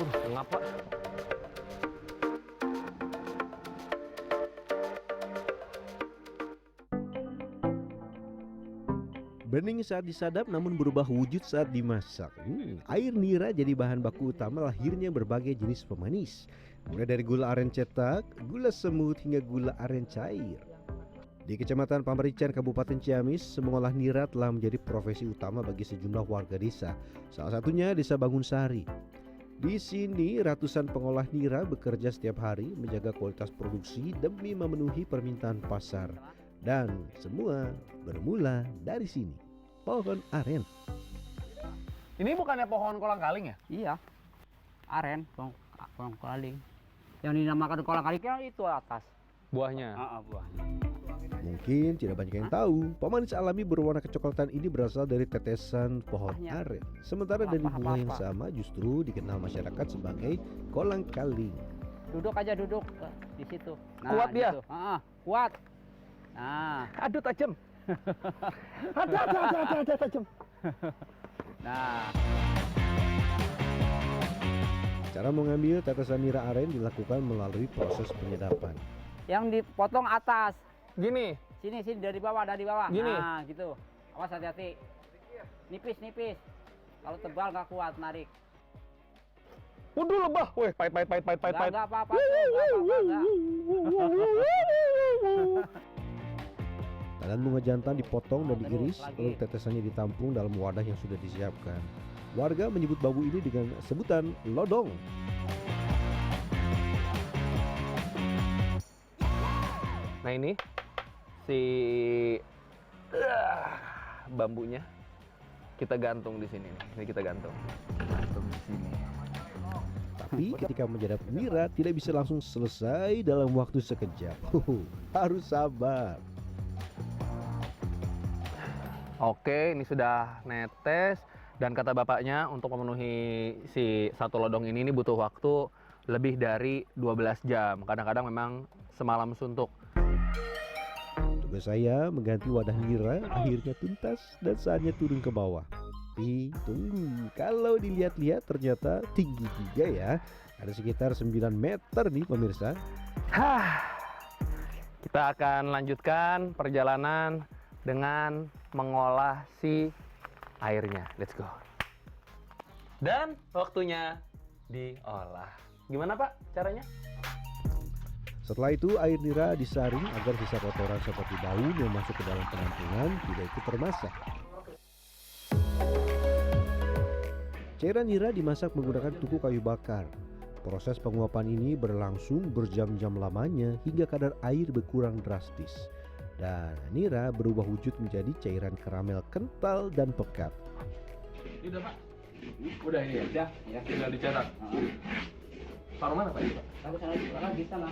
Ngapa? Bening saat disadap namun berubah wujud saat dimasak. Air nira jadi bahan baku utama lahirnya berbagai jenis pemanis. Mulai dari gula aren cetak, gula semut hingga gula aren cair. Di Kecamatan Pamerican, Kabupaten Ciamis, mengolah nira telah menjadi profesi utama bagi sejumlah warga desa. Salah satunya Desa Bangunsari. Di sini ratusan pengolah nira bekerja setiap hari menjaga kualitas produksi demi memenuhi permintaan pasar. Dan semua bermula dari sini. Pohon aren. Ini bukannya pohon kolang-kaling ya? Iya, aren, pohon kolang. Yang dinamakan kolang-kaling kan itu atas. Buahnya. Buahnya. Mungkin tidak banyak yang tahu, pemanis alami berwarna kecoklatan ini berasal dari tetesan pohon Buahnya. aren. Sementara dari bunga yang sama justru dikenal masyarakat sebagai kolang-kaling. Duduk aja duduk di situ. Kuat dia? Gitu. Kuat. Nah, Aduh tajam. Ada tajam. nah. Cara mengambil tetesan nira aren dilakukan melalui proses penyedapan. Yang dipotong atas. Gini. Sini dari bawah, Gini. Nah, gitu. Awas hati-hati. Nipis. Kalau tebal nggak kuat narik. Waduh lebah. Wih, pahit. Nggak apa-apa tuh, nggak apa-apa. Tangan bunga jantan dipotong dan Terus diiris, lagi. lalu tetesannya ditampung dalam wadah yang sudah disiapkan. Warga menyebut bambu ini dengan sebutan lodong. Nah ini si bambunya kita gantung di sini nih. Ini kita gantung. Gantung di sini. Tapi ketika menyadap nira tidak bisa langsung selesai dalam waktu sekejap. Harus sabar. Oke, ini sudah netes dan kata bapaknya untuk memenuhi si satu lodong ini butuh waktu lebih dari 12 jam. Kadang-kadang memang semalam suntuk. Tugas saya mengganti wadah nira akhirnya tuntas dan saatnya turun ke bawah. Tapi tunggu, kalau dilihat-lihat ternyata tinggi juga ya. Ada sekitar 9 meter nih pemirsa. Kita akan lanjutkan perjalanan dengan mengolah si airnya. Let's go. Dan waktunya diolah. Gimana Pak caranya? Setelah itu air nira disaring agar sisa kotoran seperti daun yang masuk ke dalam penampungan tidak ikut termasak. Cairan nira dimasak menggunakan tungku kayu bakar. Proses penguapan ini berlangsung berjam-jam lamanya hingga kadar air berkurang drastis. Dan nira berubah wujud menjadi cairan karamel kental dan pekat. Ini udah Pak? Udah ini ya? Ya. Tinggal dicetak. Taruh mana Pak ini Pak? Taruh sana di sana.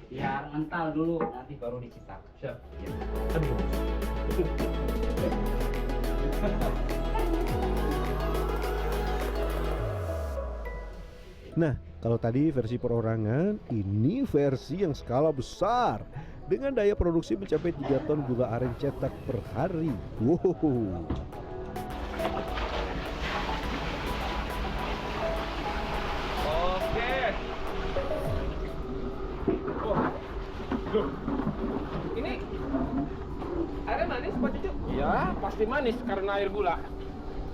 Biar ngental dulu, nanti baru dicetak. Siap. Ya. Aduh. Nah, kalau tadi versi perorangan, ini versi yang skala besar. Dengan daya produksi mencapai 3 ton gula aren cetak per hari. Wow. Oke. Oh. Loh. Ini airnya manis Pak Cucu? Iya, pasti manis karena air gula.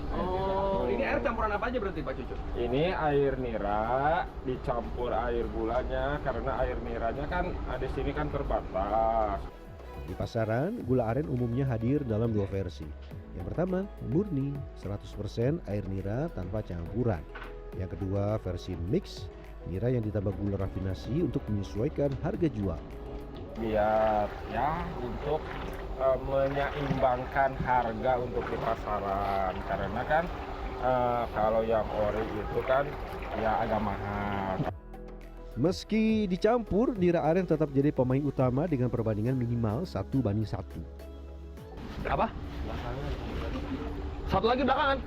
Oh, ini air campuran apa aja berarti Pak Cucu? Ini air nira dicampur air gulanya karena air niranya kan di sini kan terbatas. Di pasaran, gula aren umumnya hadir dalam 2 versi. Yang pertama, murni 100% air nira tanpa campuran. Yang kedua, versi mix, nira yang ditambah gula rafinasi untuk menyesuaikan harga jual. Biar ya untuk menyeimbangkan harga untuk di pasaran karena kan kalau yang ori itu kan ya agak mahal. Meski dicampur, nira aren tetap jadi pemain utama dengan perbandingan minimal 1:1. Apa? Satu lagi belakangan.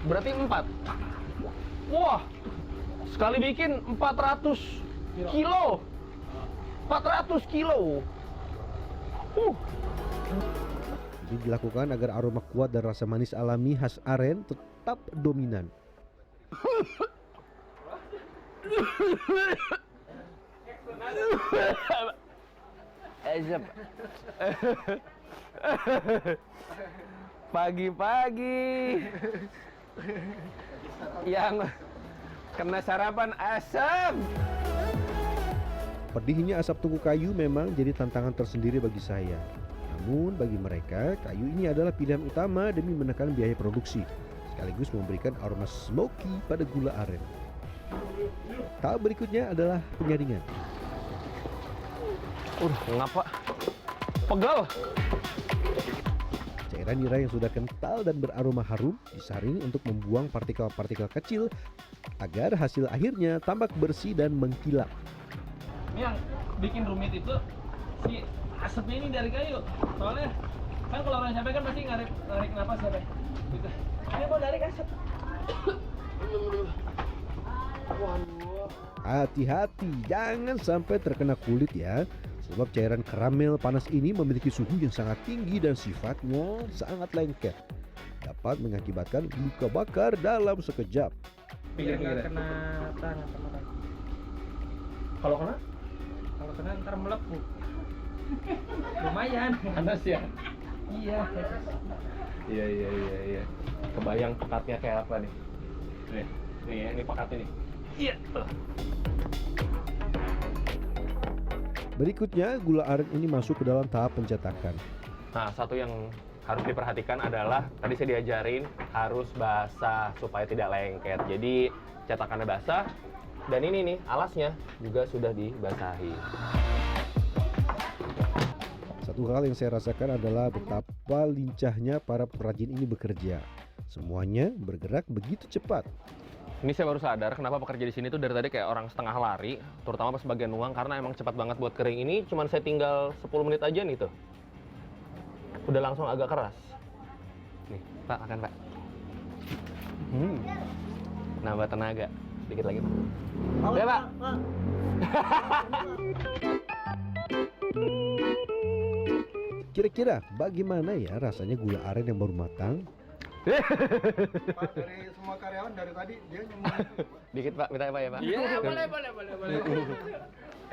Berarti 4. Wah. Sekali bikin 400 kilo. 400 kilo. Ini dilakukan agar aroma kuat dan rasa manis alami khas aren tetap dominan. Pagi-pagi yang kena sarapan asam. Pedihnya asap tungku kayu memang jadi tantangan tersendiri bagi saya. Namun bagi mereka, kayu ini adalah pilihan utama demi menekan biaya produksi, sekaligus memberikan aroma smoky pada gula aren. Tahap berikutnya adalah penyaringan. Ngapa? Pegal. Cairan nira yang sudah kental dan beraroma harum disaring untuk membuang partikel-partikel kecil agar hasil akhirnya tampak bersih dan mengkilap. Ini yang bikin rumit itu si asapnya ini dari kayu. Soalnya kan kalau orang capek kan pasti narik napas ya, gitu. Ini mau narik asap. Hati-hati, jangan sampai terkena kulit ya. Sebab cairan karamel panas ini memiliki suhu yang sangat tinggi dan sifatnya sangat lengket. Dapat mengakibatkan luka bakar dalam sekejap. Biar nggak kena tangan sama kaki. Kalau kena? Kalau kena ntar melepuh. Lumayan. Panas ya? Iya. Iya. Kebayang pekatnya kayak apa nih? Nih, ini pekatnya nih. Iya. Berikutnya, gula aren ini masuk ke dalam tahap pencetakan. Nah, satu yang harus diperhatikan adalah tadi saya diajarin harus basah supaya tidak lengket. Jadi cetakannya basah dan ini nih alasnya juga sudah dibasahi. Satu hal yang saya rasakan adalah betapa lincahnya para perajin ini bekerja. Semuanya bergerak begitu cepat. Ini saya baru sadar kenapa pekerja di sini tuh dari tadi kayak orang setengah lari, terutama pas bagian nuang karena emang cepat banget buat kering. Ini cuman saya tinggal 10 menit aja nih tuh. Udah langsung agak keras. Nih, Pak, makan, Pak. Nambah tenaga. Dikit lagi, Pak. Ya, Pak. Kira-kira bagaimana ya rasanya gula aren yang baru matang? Pak, dari semua karyawan dari tadi dia nyemur itu. Dikit, Pak. Minta ya, Pak, ya, Pak? Iya, boleh.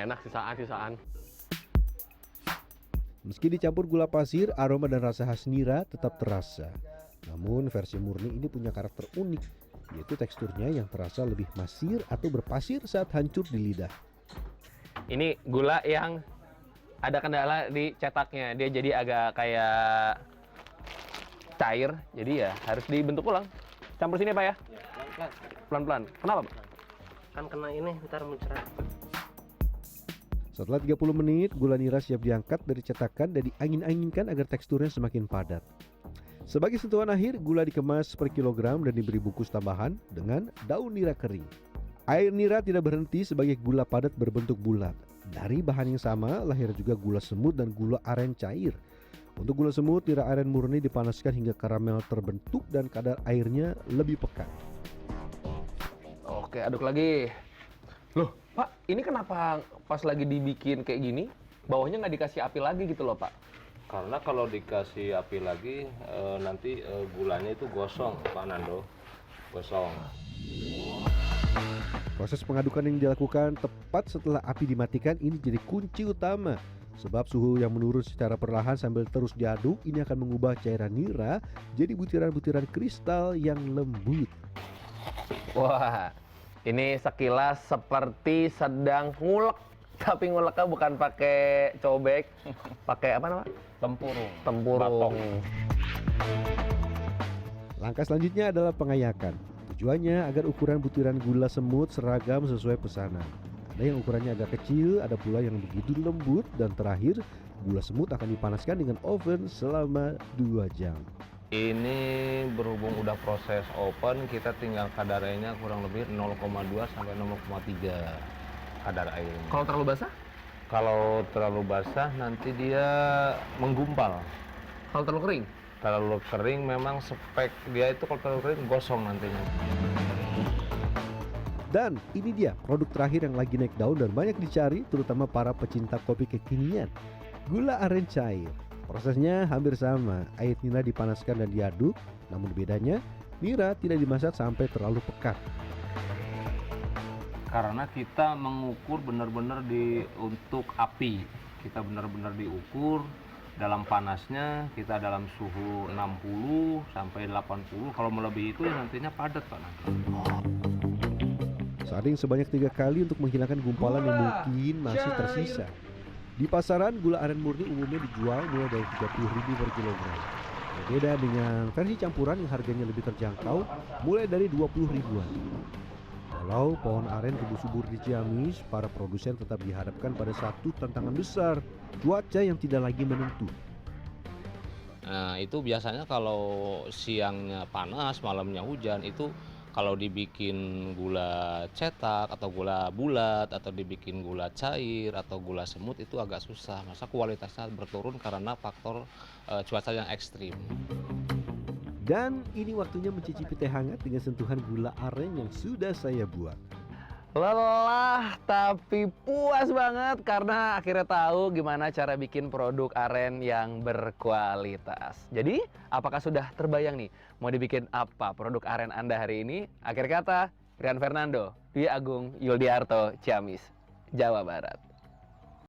Enak sisaan. Meski dicampur gula pasir, aroma dan rasa khas nira tetap terasa. Namun versi murni ini punya karakter unik, yaitu teksturnya yang terasa lebih masir atau berpasir saat hancur di lidah. Ini gula yang ada kendala di cetaknya. Dia jadi agak kayak cair, jadi ya harus dibentuk ulang. Campur sini, Pak, ya? Pelan-pelan. Kenapa, Pak? Kan kena ini ntar muncrat. Setelah 30 menit, gula nira siap diangkat dari cetakan dan diangin-anginkan agar teksturnya semakin padat. Sebagai sentuhan akhir, gula dikemas per kilogram dan diberi bungkus tambahan dengan daun nira kering. Air nira tidak berhenti sebagai gula padat berbentuk bulat. Dari bahan yang sama, lahir juga gula semut dan gula aren cair. Untuk gula semut, nira aren murni dipanaskan hingga karamel terbentuk dan kadar airnya lebih pekat. Oke, aduk lagi. Loh, Pak, ini kenapa pas lagi dibikin kayak gini, bawahnya nggak dikasih api lagi gitu loh, Pak? Karena kalau dikasih api lagi nanti gulanya itu gosong, Pak Nando. Gosong. Proses pengadukan yang dilakukan tepat setelah api dimatikan ini jadi kunci utama. Sebab suhu yang menurun secara perlahan sambil terus diaduk ini akan mengubah cairan nira jadi butiran-butiran kristal yang lembut. Wah, ini sekilas seperti sedang ngulek, tapi nguleknya bukan pakai cobek, pakai apa namanya? Tempurung. Langkah selanjutnya adalah pengayakan. Tujuannya agar ukuran butiran gula semut seragam sesuai pesanan. Ada yang ukurannya agak kecil, ada pula yang begitu lembut, dan terakhir gula semut akan dipanaskan dengan oven selama 2 jam. Ini berhubung udah proses open, kita tinggal kadar airnya kurang lebih 0,2 sampai 0,3 kadar airnya. Kalau terlalu basah? Kalau terlalu basah nanti dia menggumpal. Kalau terlalu kering? Terlalu kering memang spek dia itu kalau terlalu kering gosong nantinya. Dan ini dia produk terakhir yang lagi naik daun dan banyak dicari terutama para pecinta kopi kekinian. Gula aren cair. Prosesnya hampir sama. Air nira dipanaskan dan diaduk, namun bedanya nira tidak dimasak sampai terlalu pekat. Karena kita mengukur benar-benar untuk api. Kita benar-benar diukur dalam panasnya, kita dalam suhu 60 sampai 80. Kalau melebihi itu ya nantinya padat Pak nanti. Saring sebanyak 3 kali untuk menghilangkan gumpalan yang mungkin masih tersisa. Di pasaran, gula aren murni umumnya dijual mulai dari 30.000 per kilogram. Berbeda dengan versi campuran yang harganya lebih terjangkau, mulai dari 20 ribuan. Walau pohon aren tumbuh subur di Ciamis, para produsen tetap dihadapkan pada satu tantangan besar, cuaca yang tidak lagi menentu. Nah, itu biasanya kalau siangnya panas, malamnya hujan, itu kalau dibikin gula cetak atau gula bulat atau dibikin gula cair atau gula semut itu agak susah. Masa kualitasnya berturun karena faktor cuaca yang ekstrim. Dan ini waktunya mencicipi teh hangat dengan sentuhan gula aren yang sudah saya buat. Lelah tapi puas banget karena akhirnya tahu gimana cara bikin produk aren yang berkualitas. Jadi, apakah sudah terbayang nih mau dibikin apa produk aren Anda hari ini? Akhir kata, Rian Fernando, Dwi Agung Yuldiarto, Ciamis, Jawa Barat.